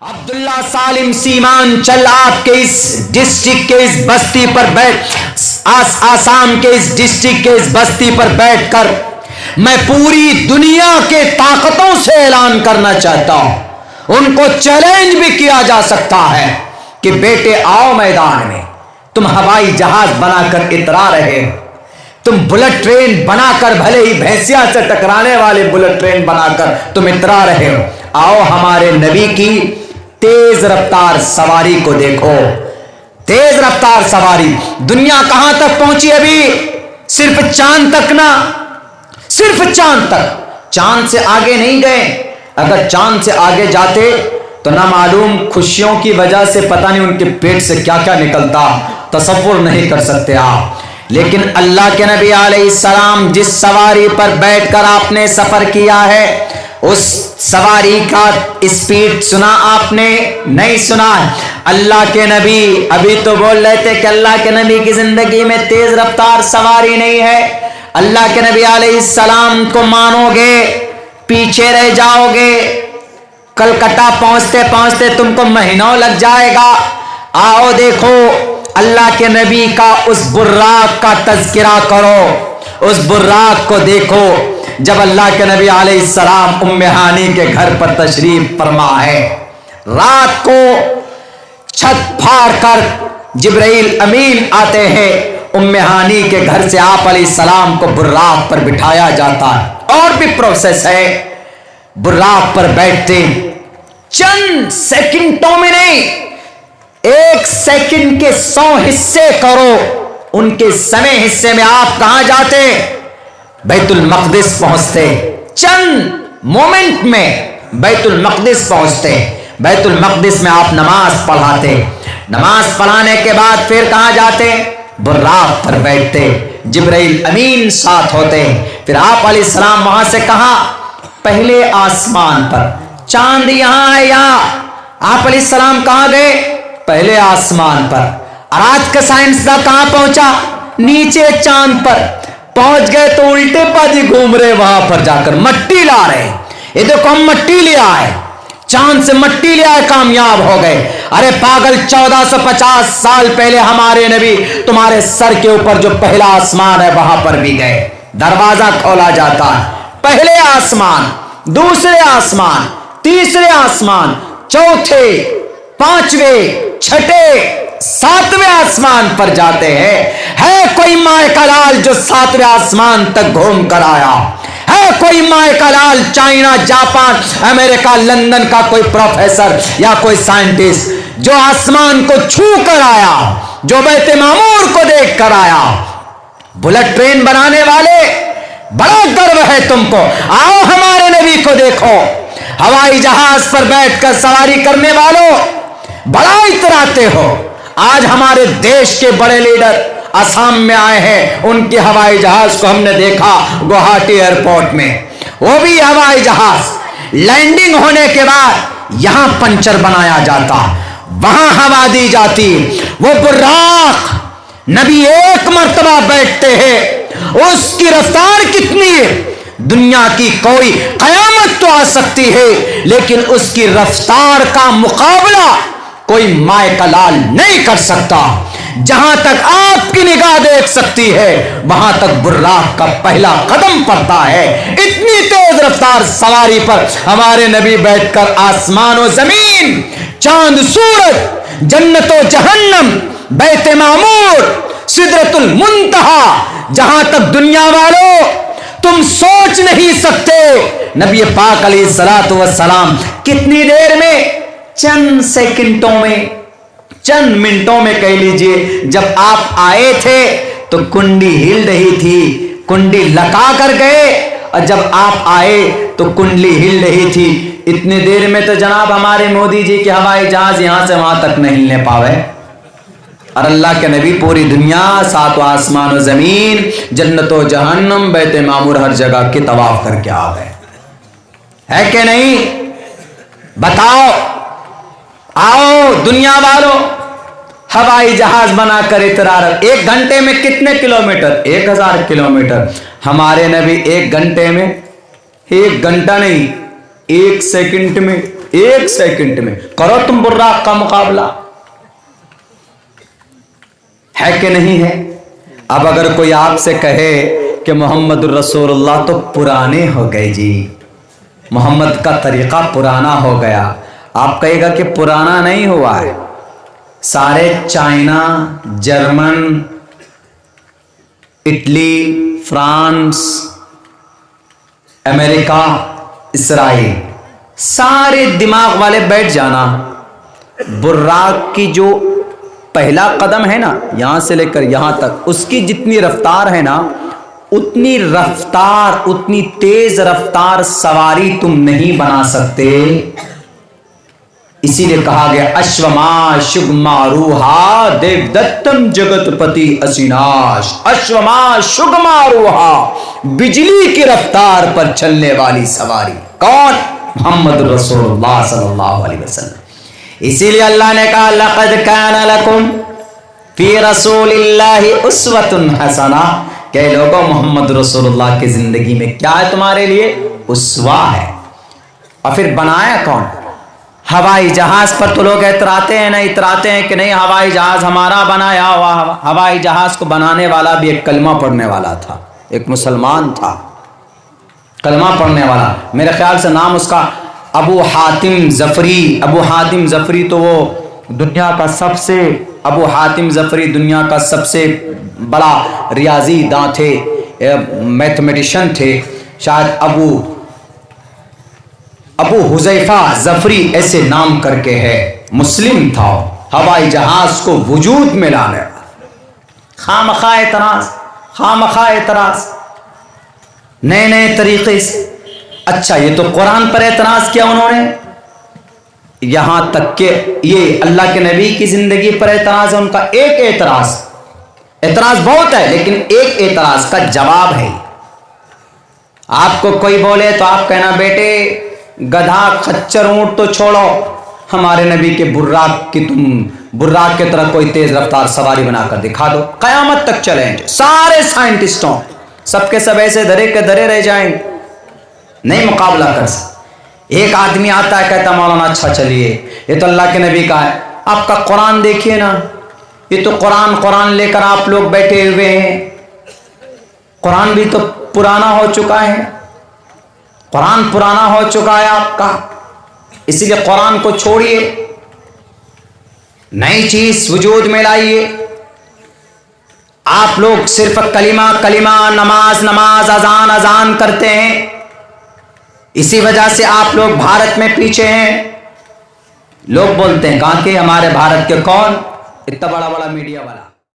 عبداللہ سالم سیمان چل آپ کے اس ڈسٹرکٹ کے اس بستی پر بیٹھ آسام کے اس ڈسٹرکٹ کے اس بستی پر بیٹھ کر میں پوری دنیا کے طاقتوں سے اعلان کرنا چاہتا ہوں، ان کو چیلنج بھی کیا جا سکتا ہے کہ بیٹے آؤ میدان میں، تم ہوائی جہاز بنا کر اترا رہے ہو، تم بلٹ ٹرین بنا کر بھلے ہی بھینسیا سے ٹکرانے والے بلٹ ٹرین بنا کر تم اترا رہے ہو، آؤ ہمارے نبی کی تیز رفتار سواری کو دیکھو۔ تیز رفتار سواری دنیا کہاں تک پہنچی؟ ابھی صرف چاند تک نا، صرف چاند تک، چاند سے آگے نہیں گئے۔ اگر چاند سے آگے جاتے تو نہ معلوم خوشیوں کی وجہ سے پتہ نہیں ان کے پیٹ سے کیا کیا نکلتا، تصور نہیں کر سکتے آپ۔ لیکن اللہ کے نبی علیہ السلام جس سواری پر بیٹھ کر آپ نے سفر کیا ہے، اس سواری کا اسپیڈ سنا آپ نے؟ نہیں سنا۔ اللہ کے نبی ابھی تو بول رہے تھے کہ اللہ کے نبی کی زندگی میں تیز رفتار سواری نہیں ہے۔ اللہ کے نبی علیہ السلام کو مانو گے پیچھے رہ جاؤ گے، کلکتہ پہنچتے پہنچتے تم کو مہینوں لگ جائے گا۔ آؤ دیکھو اللہ کے نبی کا اس براق کا تذکرہ کرو، اس براق کو دیکھو جب اللہ کے نبی علیہ السلام ام ہانی کے گھر پر تشریف فرما ہے۔ رات کو چھت پھاڑ کر جبرائیل امین آتے ہیں، ام ہانی کے گھر سے آپ علیہ السلام کو براق پر بٹھایا جاتا ہے۔ اور بھی پروسیس ہے، براق پر بیٹھتے چند سیکنڈوں میں نہیں، 1 سیکنڈ کے 100 حصے کرو، ان کے سویں حصے میں آپ کہاں جاتے؟ بیت المقدس پہنچتے۔ چند مومنٹ میں بیت المقدس پہنچتے۔ بیت المقدس میں آپ نماز پڑھاتے، نماز پڑھانے کے بعد پھر کہاں جاتے؟ براق پر بیٹھتے، جبرائیل امین ساتھ ہوتے۔ پھر آپ علیہ السلام وہاں سے کہاں؟ پہلے آسمان پر، چاند یہاں ہے، یہاں آپ علیہ السلام کہاں گئے؟ پہلے آسمان پر۔ اور آج کا سائنسداں کہاں پہنچا؟ نیچے چاند پر پہنچ گئے تو الٹے پادی گھوم رہے، وہاں پر جا کر مٹی لا رہے۔ یہ دیکھو ہم مٹی لے آئے، چاند سے مٹی لے آئے، کامیاب ہو گئے۔ ارے پاگل، 1450 سال پہلے ہمارے نبی تمہارے سر کے اوپر جو پہلا آسمان ہے وہاں پر بھی گئے، دروازہ کھولا جاتا ہے۔ پہلے آسمان، دوسرے آسمان، تیسرے آسمان، چوتھے، پانچویں، چھٹے، 7ویں آسمان پر جاتے ہیں۔ ہے کوئی مائع کا لال جو 7ویں آسمان تک گھوم کر آیا؟ ہے کوئی مائع کا لال چائنا، جاپان، امریکہ، لندن کا کوئی پروفیسر یا کوئی سائنٹسٹ جو آسمان کو چھو کر آیا، جو بیت معمور کو دیکھ کر آیا؟ بلٹ ٹرین بنانے والے، بڑا گرو ہے تم کو، آؤ ہمارے نبی کو دیکھو۔ ہوائی جہاز پر بیٹھ کر سواری کرنے والوں، بڑا اتراتے ہو۔ آج ہمارے دیش کے بڑے لیڈر آسام میں آئے ہیں، ان کے ہوائی جہاز کو ہم نے دیکھا گوہاٹی ایئرپورٹ میں، وہ بھی ہوائی جہاز لینڈنگ ہونے کے بعد یہاں پنچر بنایا جاتا، وہاں ہوا دی جاتی۔ وہ براق نبی ایک مرتبہ بیٹھتے ہیں، اس کی رفتار کتنی ہے؟ دنیا کی کوئی قیامت تو آ سکتی ہے لیکن اس کی رفتار کا مقابلہ کوئی مائع کا لال نہیں کر سکتا۔ جہاں تک آپ کی نگاہ دیکھ سکتی ہے وہاں تک براق کا پہلا قدم پڑتا ہے۔ اتنی تیز رفتار سواری پر ہمارے نبی بیٹھ کر آسمان و زمین، چاند سورج، جنت و جہنم، بیت معمور، سدرۃ المنتہا، جہاں تک دنیا والوں تم سوچ نہیں سکتے، نبی پاک علیہ الصلوۃ والسلام کتنی دیر میں؟ چند سیکنڈوں میں، چند منٹوں میں کہہ لیجئے۔ جب آپ آئے تھے تو کنڈی ہل رہی تھی، کنڈی لکا کر گئے، اور جب آپ آئے تو کنڈی ہل رہی تھی۔ اتنی دیر میں تو جناب ہمارے مودی جی کے ہوائی جہاز یہاں سے وہاں تک نہیں ہلنے پاوے، اور اللہ کے نبی پوری دنیا، 7 آسمان و زمین، جنت و جہنم، بیت معمور، ہر جگہ کے طواف کر کے آ گئے، ہے کہ نہیں؟ بتاؤ، آؤ دنیا والوں، ہوائی جہاز بنا کر اترا رہے۔ 1 گھنٹے میں کتنے کلومیٹر؟ 1000 کلومیٹر۔ ہمارے نبی 1 گھنٹے میں، 1 گھنٹہ نہیں، 1 سیکنڈ میں ایک سیکنڈ میں کرو تم براق کا مقابلہ، ہے کہ نہیں ہے؟ اب اگر کوئی آپ سے کہے کہ محمد الرسول اللہ تو پرانے ہو گئے جی، محمد کا طریقہ پرانا ہو گیا، آپ کہے گا کہ پرانا نہیں ہوا ہے، سارے چائنا، جرمن، اٹلی، فرانس، امریکہ، اسرائیل، سارے دماغ والے بیٹھ جانا، براق کی جو پہلا قدم ہے نا یہاں سے لے کر یہاں تک، اس کی جتنی رفتار ہے نا اتنی رفتار، اتنی تیز رفتار سواری تم نہیں بنا سکتے، اسی لیے کہا گیا اشوما شگماروہا دیو دتم جگت پتی اسیناش، اشوما شگماروہا بجلی کی رفتار پر چلنے والی سواری کون؟ محمد رسول اللہ صلی اللہ علیہ وسلم۔ اسی لیے اللہ نے کہا لقد کان لکم فی رسول اللہ اسوۃ حسنہ، کہ لوگوں محمد رسول اللہ کی زندگی میں کیا ہے تمہارے لیے؟ اسوہ ہے۔ اور پھر بنایا کون؟ ہوائی جہاز پر تو لوگ اتراتے ہیں کہ نہیں ہوائی جہاز ہمارا بنایا ہوا، ہوائی جہاز کو بنانے والا بھی ایک کلمہ پڑھنے والا تھا، ایک مسلمان تھا، کلمہ پڑھنے والا، میرے خیال سے نام اس کا ابو حاتم ظفری۔ ابو حاتم ظفری تو وہ دنیا کا سب سے، ابو حاتم ظفری دنیا کا سب سے بڑا ریاضی داں تھے، میتھمیٹیشن تھے، شاید ابو حذیفہ ظفری ایسے نام کر کے ہے، مسلم تھا، ہوائی جہاز کو وجود میں لانے والا، خامخواہ اعتراض نئے نئے طریقے سے۔ اچھا یہ تو قرآن پر اعتراض کیا انہوں نے، یہاں تک کہ یہ اللہ کے نبی کی زندگی پر اعتراض ہے ان کا، ایک اعتراض بہت ہے لیکن ایک اعتراض کا جواب ہے۔ آپ کو کوئی بولے تو آپ کہنا بیٹے گدھا خچر اونٹ تو چھوڑو، ہمارے نبی کے براق کی تم براق کی طرح کوئی تیز رفتار سواری بنا کر دکھا دو، قیامت تک چلیں، سارے سائنٹسٹوں سب کے سب ایسے دھرے کے دھرے رہ جائیں، نہیں مقابلہ کر سکتے۔ ایک آدمی آتا ہے کہتا مولانا اچھا چلیے یہ تو اللہ کے نبی کا ہے، آپ کا قرآن دیکھیے نا، یہ تو قرآن لے کر آپ لوگ بیٹھے ہوئے ہیں، قرآن بھی تو پرانا ہو چکا ہے، قرآن پرانا ہو چکا ہے آپ کا، اسی لیے قرآن کو چھوڑیے، نئی چیز وجود میں لائیے۔ آپ لوگ صرف کلمہ، نماز، اذان کرتے ہیں، اسی وجہ سے آپ لوگ بھارت میں پیچھے ہیں۔ لوگ بولتے ہیں کہاں کے ہمارے بھارت کے کون؟ اتنا بڑا میڈیا والا